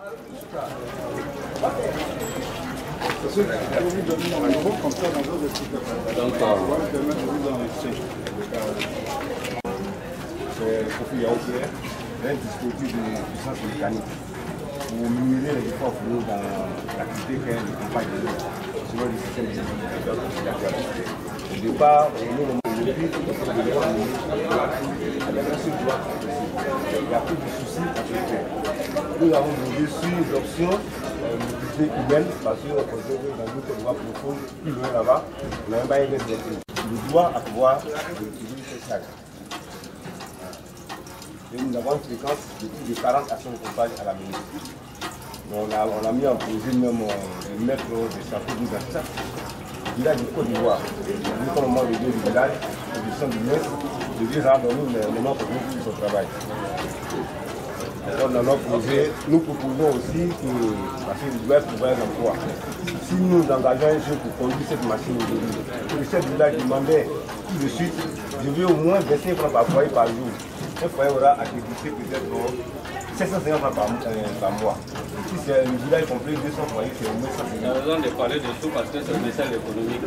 C'est profil yaourt, un dispositif de puissance mécanique pour minimiser les efforts fournis dans l'activité qu'est de campagne de l'eau, selon le système de sécurité. Au départ, nous avons depuis avec un seul droit. Il n'y a plus de soucis à ce faire. Nous avons voulu suivre l'option mobilité humaine parce que dans le Côte d'Ivoire profond, plus loin là-bas, on n'a même pas le droit à pouvoir utiliser ce sac. Et nous avons une fréquence de 40 à 100 campagnes à la minute. On a mis en projet même un mètre de château de Gacha. Le village du Côte d'Ivoire, nous sommes au moment de deux du village, du centre du Metz, de deux ans dans le moment pour nous son travail. Alors, dans notre projet, nous proposons aussi que, parce qu'il doit trouver un emploi. Si nous engageons un jeune pour conduire cette machine aujourd'hui, le chef du village demandait tout de suite, je veux au moins 25 francs par foyer par jour. Un foyer aura à débourser peut-être 750 francs par mois. Si c'est le village complet, 200 foyers, c'est au moins 150. On a besoin de parler de tout parce que c'est le message économique.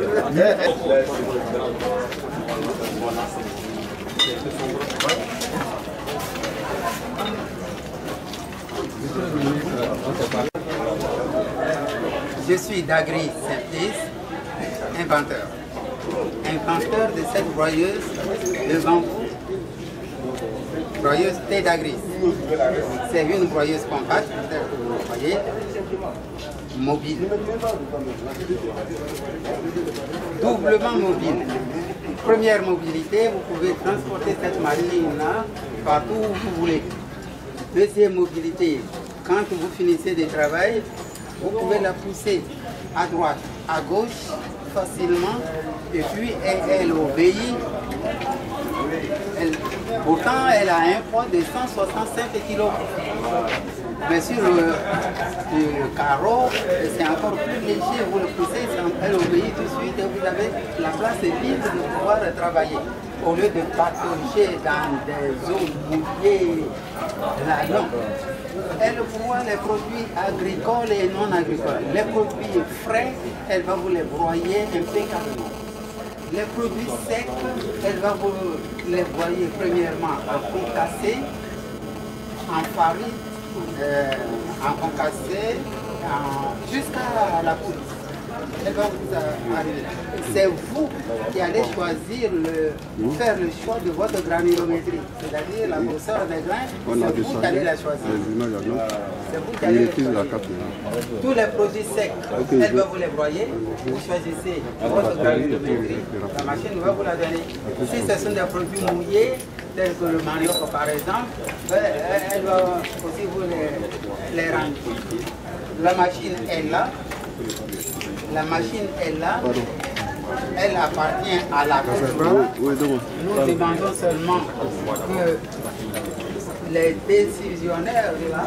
Je suis Dagri Saint-Fils, inventeur. Inventeur de cette broyeuse devant vous. Broyeuse T-Dagris. C'est une broyeuse compacte, peut-être que vous le voyez, mobile. Doublement mobile. Première mobilité, vous pouvez transporter cette machine-là partout où vous voulez. Deuxième mobilité, quand vous finissez de travail, vous pouvez la pousser à droite, à gauche, facilement, et puis elle obéit. Pourtant, elle a un poids de 165 kg. Mais sur le carreau, c'est encore plus léger. Vous le poussez, elle obéit tout de suite et vous avez la place libre de pouvoir travailler. Au lieu de patauger dans des zones mouillées, là, non. Elle broie les produits agricoles et non agricoles. Les produits frais, elle va vous les broyer impeccablement. Les produits secs, elle va vous les broyer premièrement en concassé, en farine, en concassé, jusqu'à la poudre. Elle va vous arriver. C'est vous qui allez choisir, faire le choix de votre granulométrie, c'est-à-dire la grosseur des grains, c'est vous qui allez la choisir. C'est vous qui allez le choisir. Tous les produits secs, elle va vous les broyer, vous choisissez votre granulométrie, la machine va vous la donner. Si ce sont des produits mouillés, tels que le manioc par exemple, elle va aussi vous les rendre. La machine est là. La machine est là, elle appartient à la commune. Nous demandons seulement que les décisionnaires là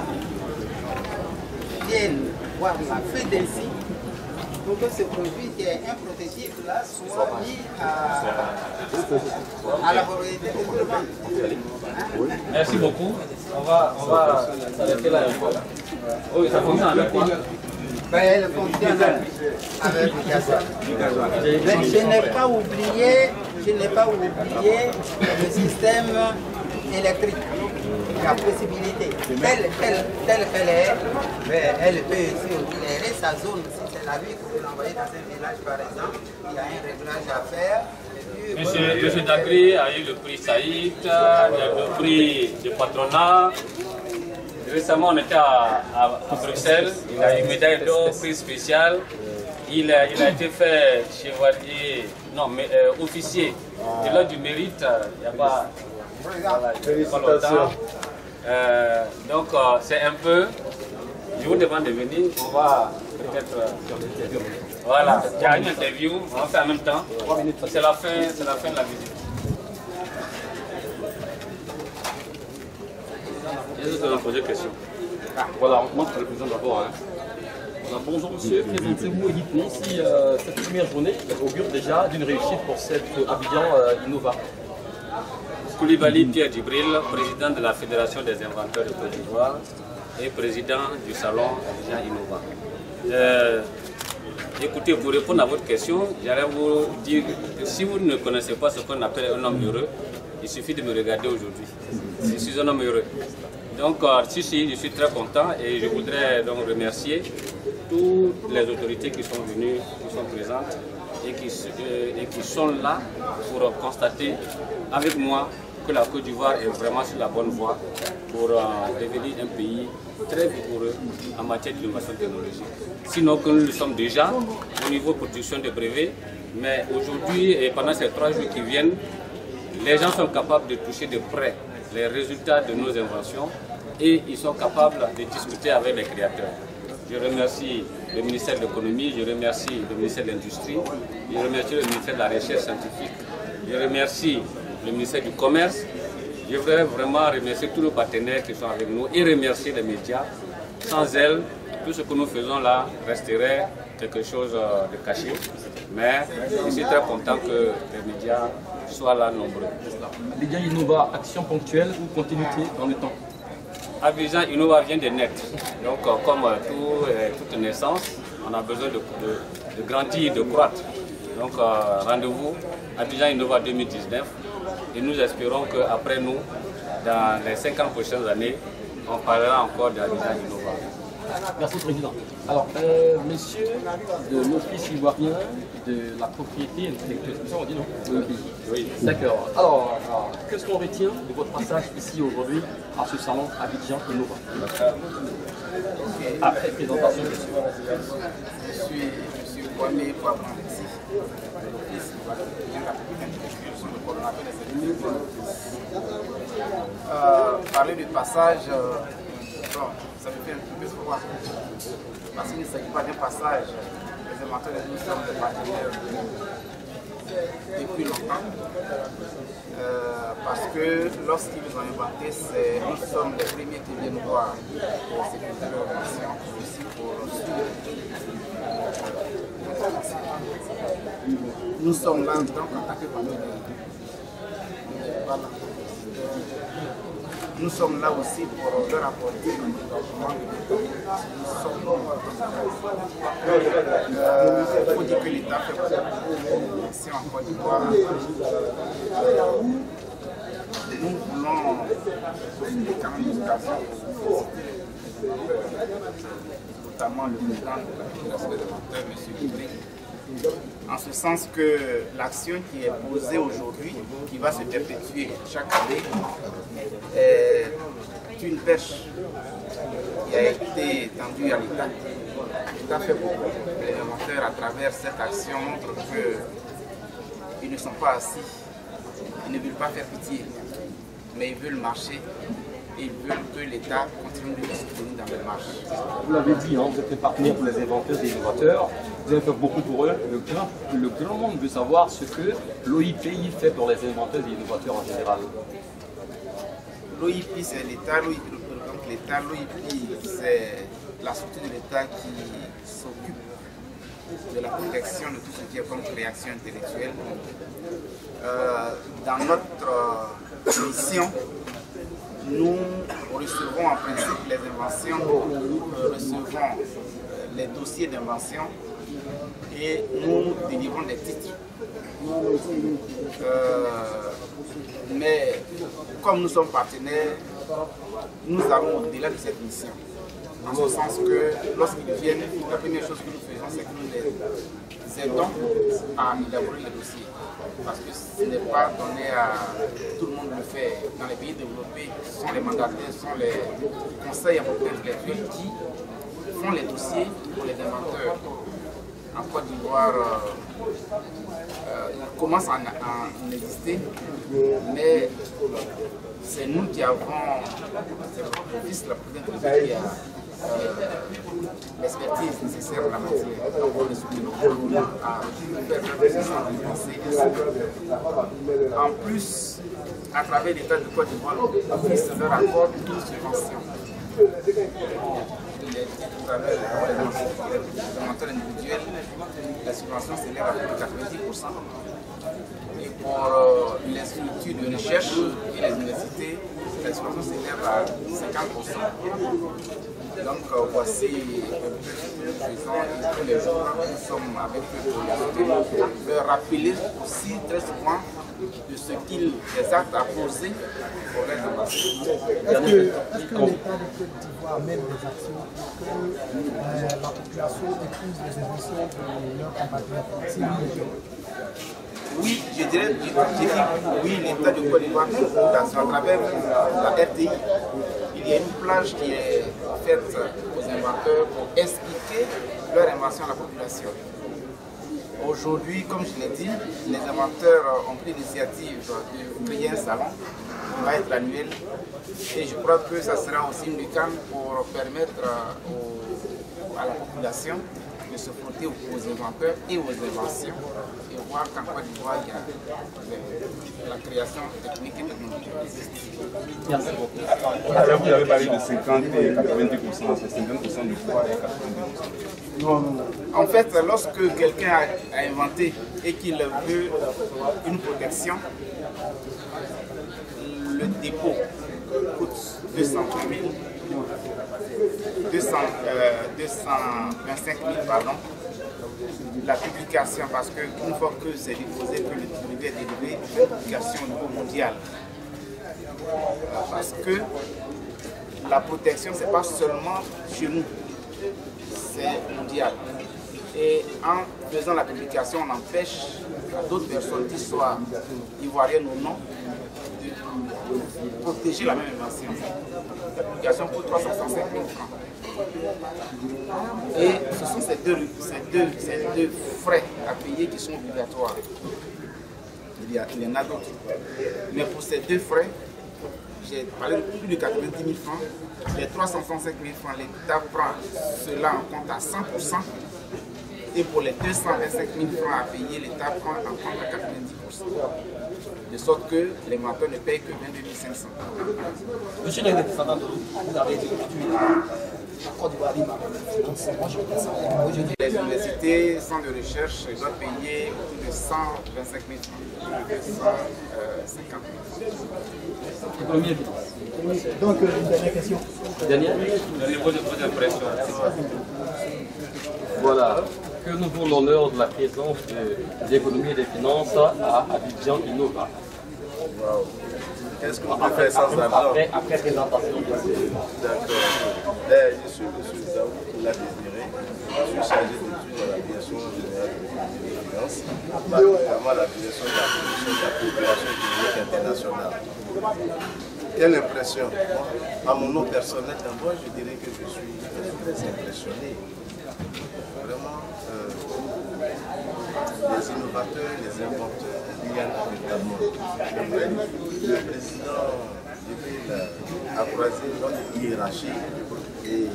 viennent voir la feuille d'insigne pour que ce produit qui est un prototype là soit mis à la propriété de tout le monde. Merci beaucoup. On va s'arrêter là un peu. Oui, ça fonctionne avec quoi? Elle fonctionne avec le gasoil. Je n'ai pas oublié le système électrique, la possibilité. Telle qu'elle est, elle peut aussi éclairer sa zone. Si c'est la vie que vous l'envoyez dans un village par exemple, il y a un réglage à faire. Monsieur Dagri a eu le prix Saïd, le prix du patronat. Récemment, on était à Bruxelles, il a eu une médaille d'or, prix spécial. Il a été fait chevalier, non, mais officier de l'ordre du mérite, il n'y a pas longtemps. Donc, c'est un peu, je vous demande de venir, on va peut-être. Voilà, il y a une interview, on va faire en même temps. C'est la fin de la visite. Est-ce que vous poser une question? Voilà, on commence par le président d'abord. Voilà, bonjour monsieur, présentez-vous et dites-nous si cette première journée augure déjà d'une réussite pour cette Abidjan Innova. Koulibaly Pierre Djibril, président de la Fédération des inventeurs de Côte d'Ivoire. et président du salon Abidjan Innova. Écoutez, pour répondre à votre question, j'allais vous dire que si vous ne connaissez pas ce qu'on appelle un homme heureux, il suffit de me regarder aujourd'hui. Je suis un homme heureux. Donc, je suis très content et je voudrais donc remercier toutes les autorités qui sont venues, qui sont présentes et qui sont là pour constater avec moi que la Côte d'Ivoire est vraiment sur la bonne voie pour devenir un pays très vigoureux en matière d'innovation technologique. Sinon que nous le sommes déjà au niveau de production de brevets, mais aujourd'hui et pendant ces 3 jours qui viennent, les gens sont capables de toucher de près les résultats de nos inventions et ils sont capables de discuter avec les créateurs. Je remercie le ministère de l'économie, je remercie le ministère de l'industrie, je remercie le ministère de la recherche scientifique, je remercie le ministère du commerce. Je voudrais vraiment remercier tous nos partenaires qui sont avec nous et remercier les médias. Sans elles, tout ce que nous faisons là resterait quelque chose de caché. Mais je suis très content que les médias soient là nombreux. Abidjan Innova, action ponctuelle ou continuité dans le temps? Abidjan Innova vient de naître. Donc comme toute naissance, on a besoin de grandir, de croître. Donc rendez-vous Abidjan Innova 2019. Et nous espérons qu'après nous, dans les 50 prochaines années, on parlera encore d'Abidjan Innova. Merci Président. Alors, monsieur de l'Office ivoirien de la propriété intellectuelle, c'est ça on dit non? Oui. D'accord. Alors, qu'est-ce qu'on retient de votre passage ici aujourd'hui à ce salon Abidjan Innova? Après présentation, bien sûr. Je suis Kwame Kwabanti de l'Office ivoirien de la propriété intellectuelle sur le coordonnateur des services. Parler du passage, bon, ça me fait un peu froid. Parce qu'il ne s'agit pas d'un passage. Les inventeurs et nous sommes des partenaires depuis longtemps. Parce que lorsqu'ils ont inventé, nous sommes les premiers qui viennent nous voir pour sécuriser leur invention, aussi pour nous sommes là donc en tant que famille. Voilà. Nous sommes là aussi pour leur apporter le développement de l'État. Il faut dire que l'État fait beaucoup d'action en Côte d'Ivoire. Nous voulons profiter quand même de l'occasion pour notamment le président de la Fédération des inventeurs, M. Guidry, en ce sens que l'action qui est posée aujourd'hui, qui va se perpétuer chaque année, est une perche qui a été tendue à l'État. L'État fait beaucoup. Les inventeurs, à travers cette action, montrent qu'ils ne sont pas assis, ils ne veulent pas faire pitié, mais ils veulent marcher. Et ils veulent que l'État continue de les soutenir dans les marches. Vous l'avez dit, hein, vous êtes un partenaire pour les inventeurs et les innovateurs. Vous avez fait beaucoup pour eux. Le grand monde veut savoir ce que l'OIPI fait pour les inventeurs et les innovateurs en général. L'OIPI, c'est l'État. L'État, l'OIPI, c'est la structure de l'État qui s'occupe de la protection de tout ce qui est comme création intellectuelle. Dans notre mission, nous recevons en principe les inventions, nous recevons les dossiers d'invention et nous délivrons des titres. Mais comme nous sommes partenaires, nous allons au-delà de cette mission. En ce sens que lorsqu'ils viennent, la première chose que nous faisons, c'est que nous les aidons à élaborer les dossiers. Parce que ce n'est pas donné à tout le monde de le faire. Dans les pays développés, ce sont les mandataires, ce sont les conseils en propriété intellectuelle qui font les dossiers pour les inventeurs. En Côte d'Ivoire, il commence à en exister, mais c'est nous qui avons, c'est l'office de la propriété intellectuelle qui a l'expertise nécessaire en la matière. Donc on est soutenu à faire le processus de pensée. En plus, à travers l'État de Côte d'Ivoire, l'office leur accorde une subvention. Il est dit tout à l'heure, les inventeurs individuels, la subvention s'élève à plus de 90%. Et pour les structures de recherche et les universités, l'exploitation s'élève à 50%. Donc voici un peu ce que nous faisons et tous les jours nous sommes avec eux pour leur rappeler aussi très souvent de ce qu'ils des actes à poser pour les ambassadeurs. Est-ce que l'État de Côte d'Ivoire mène des actions pour que la population épouse les ambitions de leurs compatriotes? Oui, je dirais, oui, l'État de Côte d'Ivoire mène des actions à travers la RTI. Il y a une plage qui est faite aux inventeurs pour expliquer leur invention à la population. Aujourd'hui, comme je l'ai dit, les inventeurs ont pris l'initiative de créer un salon qui va être annuel. Et je crois que ça sera aussi une lucarne pour permettre à la population de se frotter aux inventeurs et aux inventions et voir qu'en Côte d'Ivoire, il y a la création technique et technologique. Merci beaucoup. Alors, vous avez parlé de 50 et 90%, c'est 50% du poids et 90%. Non. En fait, lorsque quelqu'un a inventé et qu'il veut une protection, le dépôt coûte 225 000, pardon. La publication, parce qu'une fois que c'est déposé, que le brevet est délivré, une publication au niveau mondial. Parce que la protection, ce n'est pas seulement chez nous, c'est mondial. Et en faisant la publication, on empêche à d'autres personnes qui soient ivoiriennes ou non de protéger la même invention. La publication coûte 365 000 francs. Et ce sont ces deux frais à payer qui sont obligatoires. Il y en a d'autres. Mais pour ces deux frais, j'ai parlé de plus de 90 000 francs. Les 365 000 francs, l'État prend cela en compte à 100%. Et pour les 225 000 francs à payer, l'État prend en compte à 90%. De sorte que les menteurs ne payent que 22 500. Monsieur le représentant de vous avez dit les universités, centres de recherche, doivent payer plus de 125 000 francs, 250 000 francs. Donc, une dernière question. Dernière. Vos impressions. Voilà, que nous avons l'honneur de la présence de l'économie et des finances à Abidjan Innova. Wow. Qu'est-ce que vous pouvez faire sans argent? Après présentation. D'accord. Je suis M. Zaou Désiré. Je suis chargé d'études à la direction générale de l'économie et des finances, particulièrement la direction de la commission de la coopération économique internationale. Quelle impression? À mon nom personnel, d'abord, je dirais que je suis très impressionné. Vraiment, les innovateurs, les inventeurs, il y en a véritablement. Le président de ville a croisé notre hiérarchie et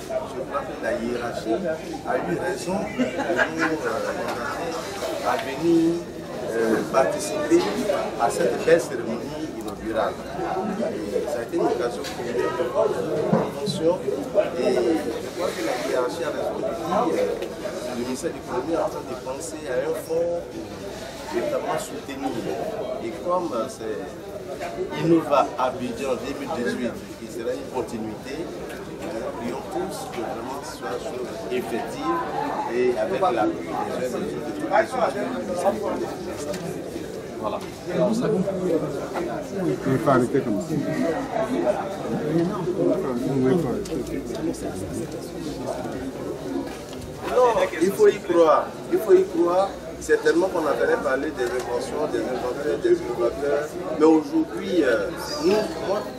je crois que la hiérarchie a eu raison de nous mandater à venir participer à cette belle cérémonie inaugurale. Et ça a été une occasion pour nous de voir la convention et je crois que la hiérarchie a raison de dire le ministère de l'économie est en train de penser à un fonds pour véritablement soutenir. Et comme c'est Innova Abidjan 2018 qui sera une continuité, nous prions tous que vraiment ce soit chose effective et avec l'appui des jeunes et des autres de toutes les structures du ministère de l'économie. Voilà. Il faut arrêter comme ça. Non, il faut y croire. Il faut y croire. Certainement qu'on entendait parler des inventions, des inventeurs, des innovateurs. Mais aujourd'hui, moi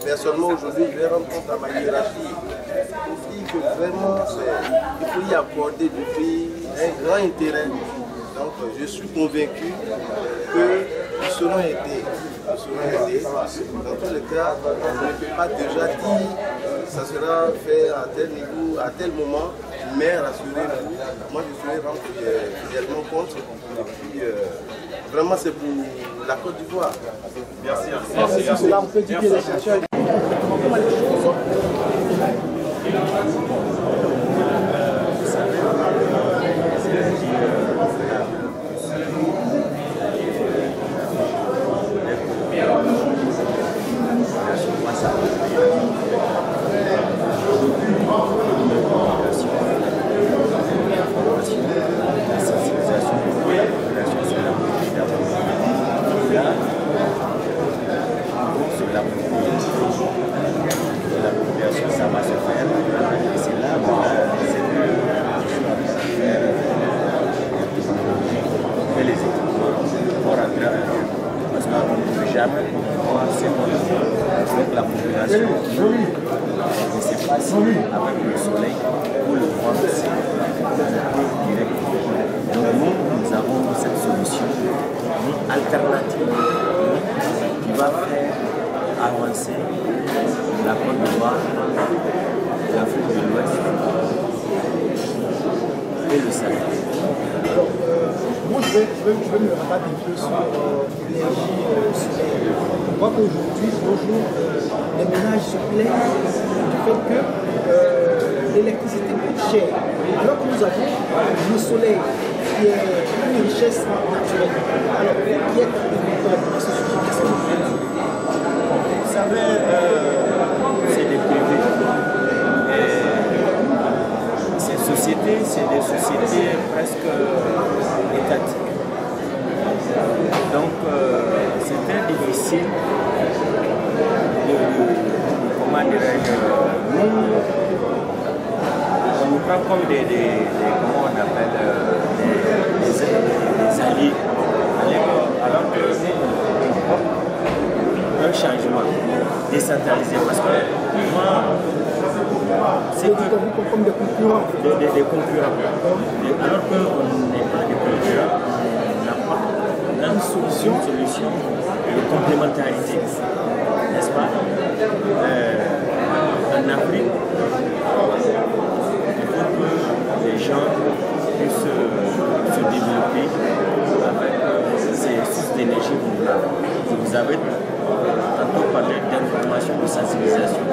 personnellement aujourd'hui, je vais rendre compte à ma hiérarchie. Je dis que vraiment, il faut y accorder depuis un grand intérêt. Donc je suis convaincu que nous serons aidés. Dans tous les cas, on ne peut pas déjà dire que ça sera fait à tel niveau, à tel moment, mais rassurez-vous, moi je serai rendre fidèlement compte. Et puis, vraiment c'est pour la Côte d'Ivoire. Merci. Merci. Cela, on peut dire que les chercheurs. Ça va se faire, et c'est là que les équipements vont rentrer en jeu. Parce qu'on ne peut jamais voir ce qu'on a avec la population ne sait pas si avec le soleil ou le vent aussi direct. Donc nous avons cette solution alternative qui va faire avancer la Côte d'Ivoire, l'Afrique de l'Ouest et le Sahel. Moi, je vais me rabattre un peu sur l'énergie solaire. On voit qu'aujourd'hui, les ménages se plaignent du fait que l'électricité coûte cher. Alors que nous avons le soleil qui est une richesse naturelle. Alors, qui est agriculteur à ce sujet, qu'est-ce que vous faites? Vous savez, c'est des privés. Ces sociétés, c'est des sociétés presque étatiques. Donc, c'est très difficile comment dirais-je, on nous prend comme comment on appelle, des alliés. Alors que un changement décentralisé, parce que moi, c'est que comme des concurrents. Des concurrents. Alors qu'on n'est pas des concurrents, on apporte une solution de complémentarité, n'est-ce pas? En Afrique, il faut que les gens puissent se développer avec ces sources d'énergie renouvelables. Vous avez tantôt parlé d'information, de sensibilisation.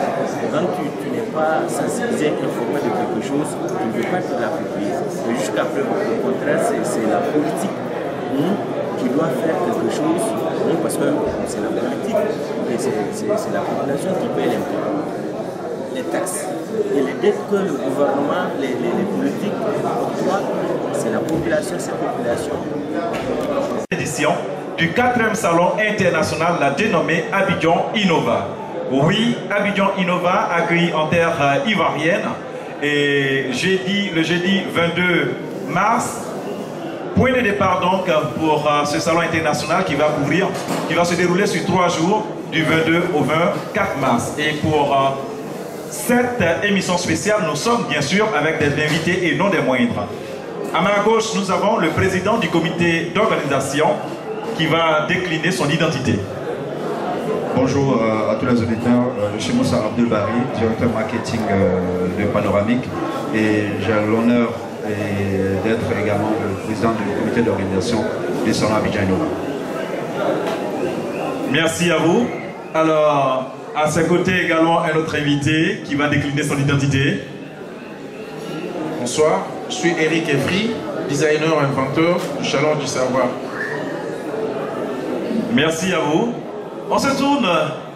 Quand tu n'es pas sensibilisé, informé de quelque chose, tu ne peux pas te l'approprier. Mais jusqu'à preuve, au contraire, c'est la politique qui doit faire quelque chose, parce que c'est la politique, et c'est la population qui paye les taxes. Et les dettes que le gouvernement, les politiques octroient, c'est la population, cette population. Édition du 4e salon international, la dénommée Abidjan Innova. Oui, Abidjan Innova accueilli en terre ivoirienne et le jeudi 22 mars. Point de départ donc pour ce salon international qui va se dérouler sur 3 jours, du 22 au 24 mars. Et pour cette émission spéciale, nous sommes bien sûr avec des invités et non des moindres. À ma gauche, nous avons le président du comité d'organisation qui va décliner son identité. Bonjour à tous les auditeurs, je suis Moussa Abdul Bari, directeur marketing de Panoramique, et j'ai l'honneur d'être également le président du comité d'organisation du salon Abidjan Innova. Merci à vous. Alors, à ses côtés également un autre invité qui va décliner son identité. Bonsoir, je suis Eric Evry, designer inventeur du Salon du Savoir. Merci à vous. On se tourne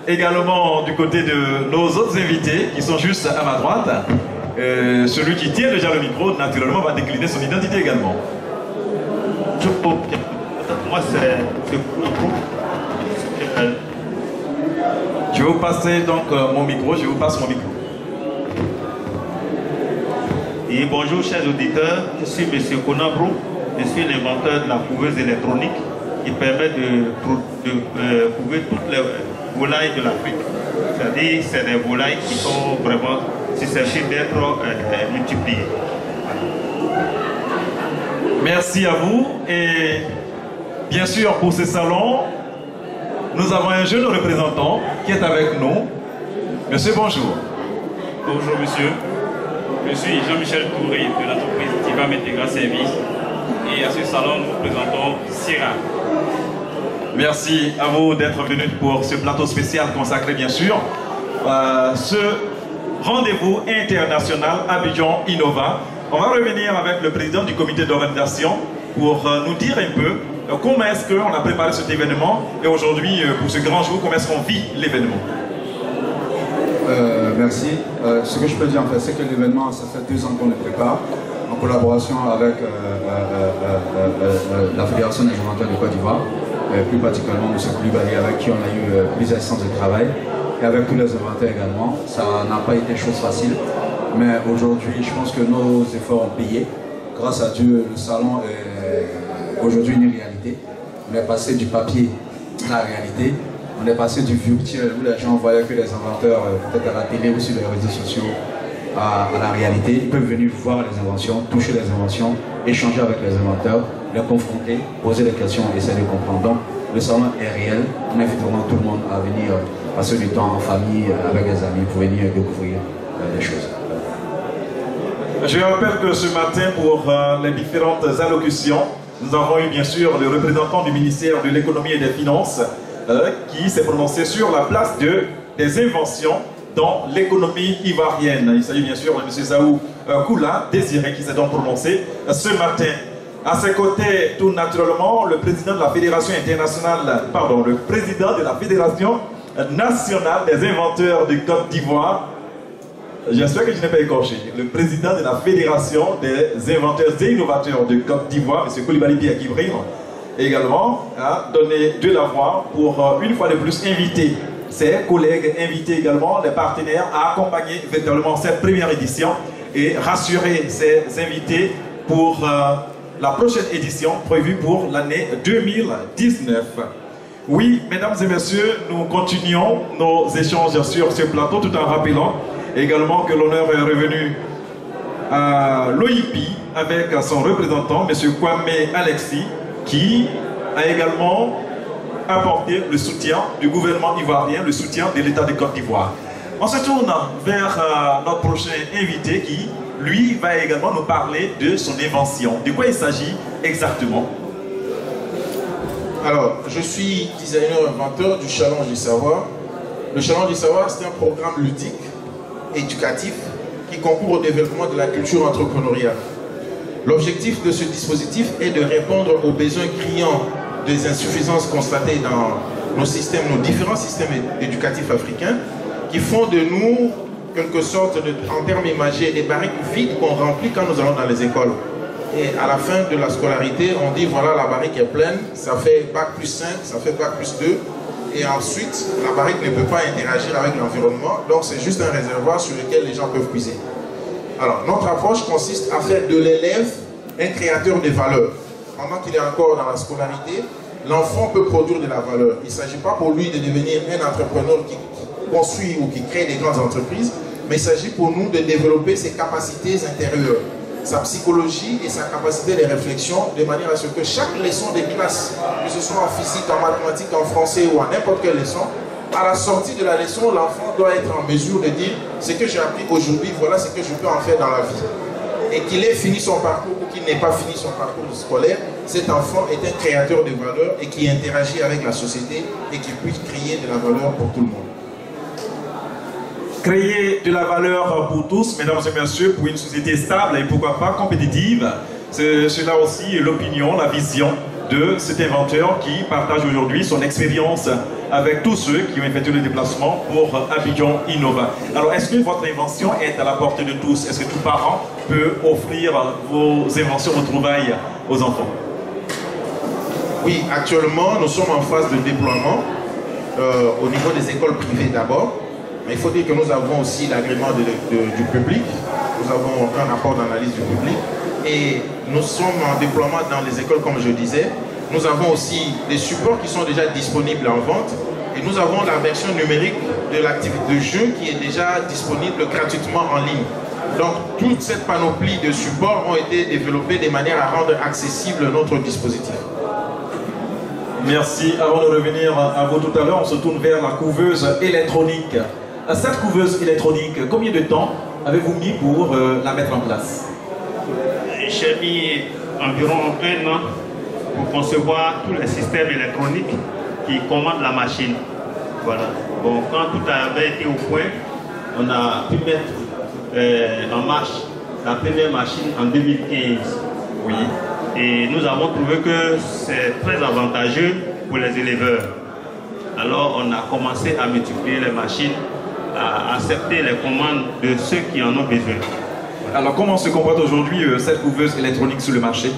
également du côté de nos autres invités qui sont juste à ma droite. Celui qui tient déjà le micro, naturellement, va décliner son identité également. Moi, c'est je vais vous passer donc mon micro, je vous passe mon micro. Et bonjour chers auditeurs, je suis M. Konabrou, je suis l'inventeur de la couveuse électronique qui permet de couver toutes les volailles de l'Afrique. C'est-à-dire c'est des volailles qui sont vraiment susceptibles d'être multipliées. Merci à vous et bien sûr pour ce salon, nous avons un jeune représentant qui est avec nous. Monsieur, bonjour. Bonjour monsieur, je suis Jean-Michel Touré de l'entreprise Tivam Integra Service et à ce salon nous présentons Sierra. Merci à vous d'être venus pour ce plateau spécial consacré bien sûr à ce rendez-vous international Abidjan Innova. On va revenir avec le président du comité d'organisation pour nous dire un peu comment est-ce qu'on a préparé cet événement et aujourd'hui pour ce grand jour, comment est-ce qu'on vit l'événement. Merci. Ce que je peux dire en fait, c'est que l'événement, ça fait 2 ans qu'on le prépare, en collaboration avec la Fédération des inventeurs de Côte d'Ivoire, plus particulièrement M. Koulibaly, avec qui on a eu plusieurs séances de travail, et avec tous les inventeurs également. Ça n'a pas été chose facile, mais aujourd'hui, je pense que nos efforts ont payé. Grâce à Dieu, le salon est aujourd'hui une réalité. On est passé du papier à la réalité. On est passé du virtuel où les gens voyaient que les inventeurs, peut-être à la télé ou sur les réseaux sociaux, à la réalité. Ils peuvent venir voir les inventions, toucher les inventions, échanger avec les inventeurs, les confronter, poser des questions, essayer de comprendre. Donc, le salon est réel. On invite vraiment tout le monde à venir passer du temps en famille, avec les amis, pour venir découvrir des choses. Je rappelle que ce matin, pour les différentes allocutions, nous avons eu bien sûr le représentant du ministère de l'économie et des finances qui s'est prononcé sur la place des inventions dans l'économie ivoirienne. Il s'agit bien sûr de M. Zaou Koula, Désiré, qui s'est donc prononcé ce matin. À ses côtés, tout naturellement, le président de la Fédération internationale, pardon, le président de la Fédération nationale des inventeurs de Côte d'Ivoire. J'espère que je n'ai pas écorché. Le président de la Fédération des inventeurs et innovateurs de Côte d'Ivoire, M. Koulibaly Biakibril, également a donné de la voix pour une fois de plus inviter ses collègues, inviter également les partenaires à accompagner véritablement cette première édition et rassurer ses invités pour la prochaine édition prévue pour l'année 2019. Oui, mesdames et messieurs, nous continuons nos échanges sur ce plateau tout en rappelant également que l'honneur est revenu à l'OIP avec son représentant, M. Kwame Alexis, qui a également apporté le soutien du gouvernement ivoirien, le soutien de l'État de Côte d'Ivoire. On se tourne vers notre prochain invité qui, lui, va également nous parler de son invention. De quoi il s'agit exactement? Alors, je suis designer inventeur du Challenge du Savoir. Le Challenge du Savoir, c'est un programme ludique, éducatif, qui concourt au développement de la culture entrepreneuriale. L'objectif de ce dispositif est de répondre aux besoins criants des insuffisances constatées dans nos systèmes, nos différents systèmes éducatifs africains, qui font de nous, quelque sorte, en termes imagés, des barriques vides qu'on remplit quand nous allons dans les écoles. Et à la fin de la scolarité, on dit voilà, la barrique est pleine, ça fait bac plus 5, ça fait bac plus 2, et ensuite, la barrique ne peut pas interagir avec l'environnement, donc c'est juste un réservoir sur lequel les gens peuvent puiser. Alors, notre approche consiste à faire de l'élève un créateur de valeur. Pendant qu'il est encore dans la scolarité, l'enfant peut produire de la valeur. Il ne s'agit pas pour lui de devenir un entrepreneur qui construit ou qui crée des grandes entreprises, mais il s'agit pour nous de développer ses capacités intérieures, sa psychologie et sa capacité de réflexion, de manière à ce que chaque leçon de classe, que ce soit en physique, en mathématiques, en français ou en n'importe quelle leçon, à la sortie de la leçon, l'enfant doit être en mesure de dire ce que j'ai appris aujourd'hui, voilà ce que je peux en faire dans la vie. Et qu'il ait fini son parcours ou qu'il n'ait pas fini son parcours scolaire, cet enfant est un créateur de valeur et qui interagit avec la société et qui puisse créer de la valeur pour tout le monde. Créer de la valeur pour tous, mesdames et messieurs, pour une société stable et pourquoi pas compétitive, c'est cela aussi l'opinion, la vision de cet inventeur qui partage aujourd'hui son expérience avec tous ceux qui ont effectué le déplacement pour Abidjan Innova. Alors, est-ce que votre invention est à la portée de tous? Est-ce que tout parent peut offrir vos inventions, vos trouvailles aux enfants? Oui, actuellement, nous sommes en phase de déploiement au niveau des écoles privées d'abord. Mais il faut dire que nous avons aussi l'agrément du public. Nous avons un rapport d'analyse du public. Et nous sommes en déploiement dans les écoles, comme je disais. Nous avons aussi des supports qui sont déjà disponibles en vente. Et nous avons la version numérique de l'activité de jeu qui est déjà disponible gratuitement en ligne. Donc, toute cette panoplie de supports ont été développés de manière à rendre accessible notre dispositif. Merci. Avant de revenir à vous tout à l'heure, on se tourne vers la couveuse électronique. Cette couveuse électronique, combien de temps avez-vous mis pour la mettre en place? J'ai mis environ 1 an pour concevoir tous les systèmes électroniques qui commandent la machine. Voilà. Bon, quand tout avait été au point, on a pu mettre en marche la première machine en 2015. Oui. Et nous avons trouvé que c'est très avantageux pour les éleveurs. Alors on a commencé à multiplier les machines à accepter les commandes de ceux qui en ont besoin. Alors comment se comporte aujourd'hui cette couveuse électronique sur le marché?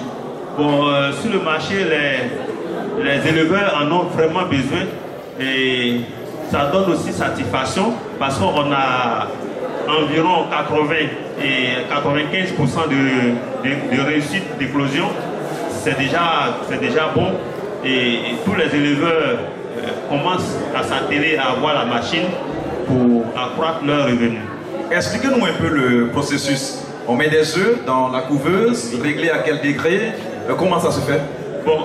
Bon, sur le marché, les éleveurs en ont vraiment besoin et ça donne aussi satisfaction parce qu'on a environ 80 et 95% de réussite d'éclosion. C'est déjà bon et tous les éleveurs commencent à s'atteler à avoir la machine pour accroître leurs revenus. Expliquez-nous un peu le processus. On met des œufs dans la couveuse, réglé à quel degré? Comment ça se fait? Bon,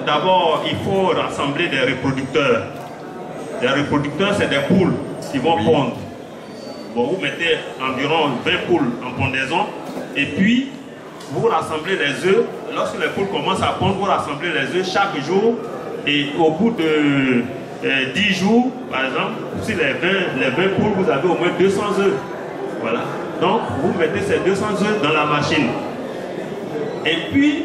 d'abord, il faut rassembler des reproducteurs. Les reproducteurs, c'est des poules qui vont pondre. Bon, vous mettez environ 20 poules en pondaison et puis vous rassemblez les œufs. Lorsque les poules commencent à pondre, vous rassemblez les œufs chaque jour et au bout de 10 jours, par exemple, sur les 20 poules, vous avez au moins 200 œufs. Voilà. Donc, vous mettez ces 200 œufs dans la machine. Et puis,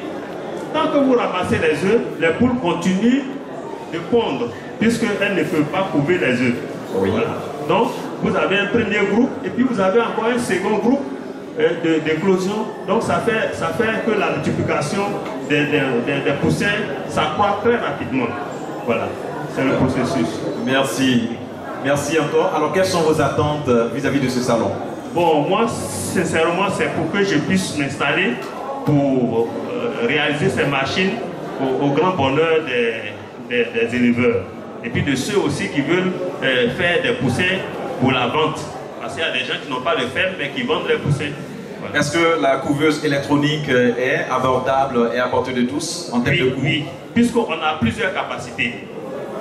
tant que vous ramassez les œufs, les poules continuent de pondre, puisqu'elles ne peuvent pas couver les œufs. Oui. Voilà. Donc, vous avez un premier groupe, et puis vous avez encore un second groupe d'éclosion. Donc, ça fait que la multiplication des poussins s'accroît très rapidement. Voilà, c'est le processus. Merci. Merci encore. Alors, quelles sont vos attentes vis-à-vis de ce salon? Bon, moi, sincèrement, c'est pour que je puisse m'installer pour réaliser ces machines au grand bonheur des éleveurs. Et puis de ceux aussi qui veulent faire des poussins pour la vente. Parce qu'il y a des gens qui n'ont pas de ferme, mais qui vendent les poussins. Voilà. Est-ce que la couveuse électronique est abordable et à portée de tous en termes de coût? Oui, puisqu'on a plusieurs capacités.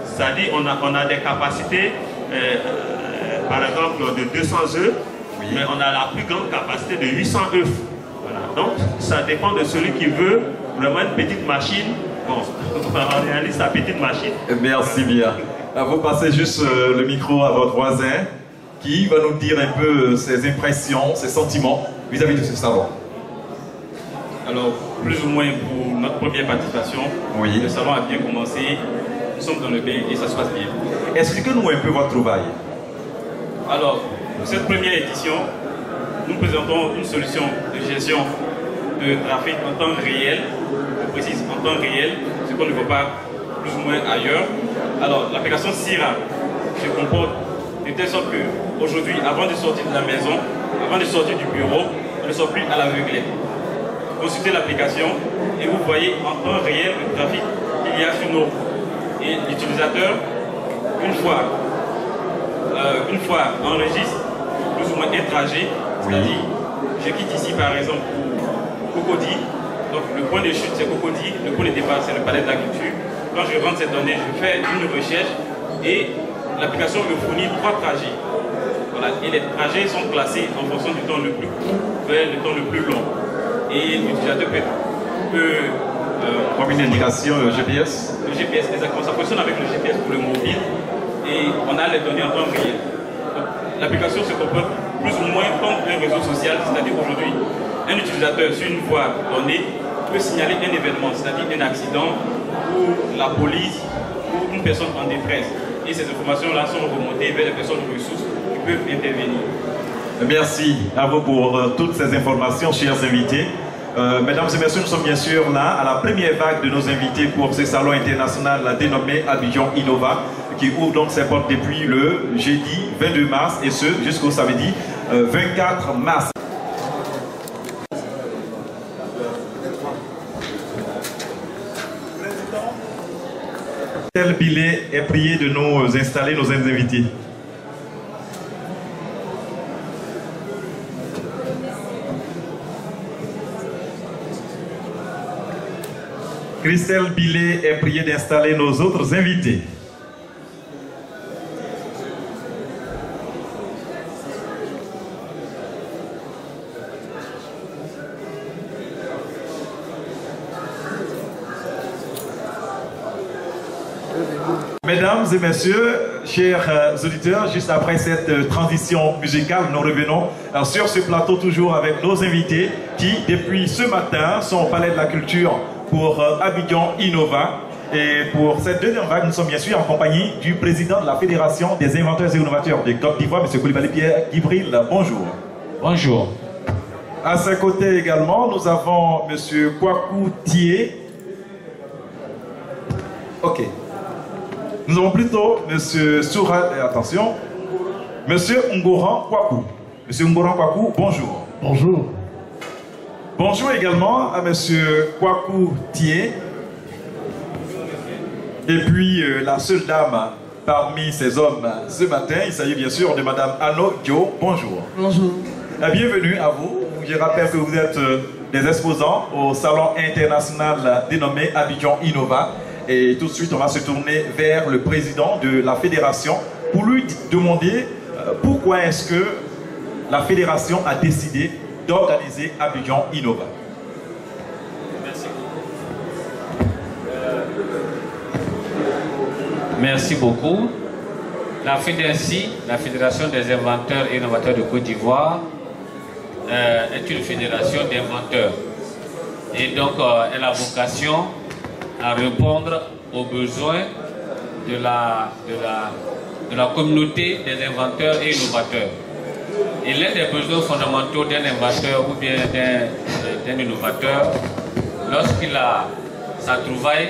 C'est-à-dire on a des capacités, par exemple, de 200 œufs, mais on a la plus grande capacité de 800 œufs. Voilà. Donc, ça dépend de celui qui veut vraiment une petite machine. Bon, on réalise sa petite machine. Merci bien. Vous passez juste le micro à votre voisin qui va nous dire un peu ses impressions, ses sentiments vis-à-vis de ce salon. Alors, plus ou moins pour notre première participation, le salon a bien commencé, nous sommes dans le bain et ça se passe bien. Expliquez-nous un peu votre travail. Alors, pour cette première édition, nous présentons une solution de gestion de trafic en temps réel, je précise en temps réel, ce qu'on ne voit pas plus ou moins ailleurs. Alors, l'application Sira se comporte de telle sorte qu'aujourd'hui, avant de sortir de la maison, avant de sortir du bureau, on ne sort plus à l'aveuglette. Consultez l'application et vous voyez en temps réel le trafic qu'il y a sur nos. Et l'utilisateur, une fois enregistre plus ou moins un trajet, c'est-à-dire je quitte ici par exemple pour Cocody, donc le point de chute c'est Cocody, le point de départ c'est le palais de l'agriculture. Quand je rentre cette donnée, je fais une recherche et l'application me fournit 3 trajets. Voilà. Et les trajets sont classés en fonction du temps le plus court vers le temps le plus long. Et l'utilisateur peut comme une indication GPS. Le GPS, exactement. Ça fonctionne avec le GPS pour le mobile et on a les données en temps réel. L'application se comporte plus ou moins comme un réseau social, c'est-à-dire aujourd'hui, un utilisateur sur une voie donnée peut signaler un événement, c'est-à-dire un accident ou la police ou une personne en détresse. Et ces informations-là sont remontées vers les personnes ressources qui peuvent intervenir. Merci à vous pour toutes ces informations, chers invités. Mesdames et messieurs, nous sommes bien sûr là à la première vague de nos invités pour ce salon international dénommé Abidjan Innova, qui ouvre donc ses portes depuis le jeudi 22 mars et ce jusqu'au samedi 24 mars. Tel billet est prié de nous installer nos invités. Christelle Billet est priée d'installer nos autres invités. Mesdames et messieurs, chers auditeurs, juste après cette transition musicale, nous revenons sur ce plateau toujours avec nos invités qui, depuis ce matin, sont au Palais de la Culture pour Abidjan Innova. Et pour cette deuxième vague, nous sommes bien sûr en compagnie du président de la Fédération des inventeurs et innovateurs de Côte d'Ivoire, M. Koulibaly Pierre Gibril. Bonjour. Bonjour. À ses côtés également, nous avons M. Kwaku Thié. Ok. Nous avons plutôt M. Soura, attention, M. Ngoran Kwaku. M. Ngoran Kwaku, bonjour. Bonjour. Bonjour également à M. Kwaku Thié. Et puis la seule dame parmi ces hommes ce matin, il s'agit bien sûr de Mme Anno Dio. Bonjour. Bonjour. Bienvenue à vous. Je rappelle que vous êtes des exposants au salon international dénommé Abidjan Innova. Et tout de suite, on va se tourner vers le président de la fédération pour lui demander pourquoi est-ce que la fédération a décidé d'organiser Abidjan Innova. Merci beaucoup. La FEDERCI, la Fédération des inventeurs et innovateurs de Côte d'Ivoire, est une fédération d'inventeurs. Et donc, elle a vocation à répondre aux besoins de la communauté des inventeurs et innovateurs. Et l'un des besoins fondamentaux d'un inventeur ou bien d'un innovateur, lorsqu'il a sa trouvaille,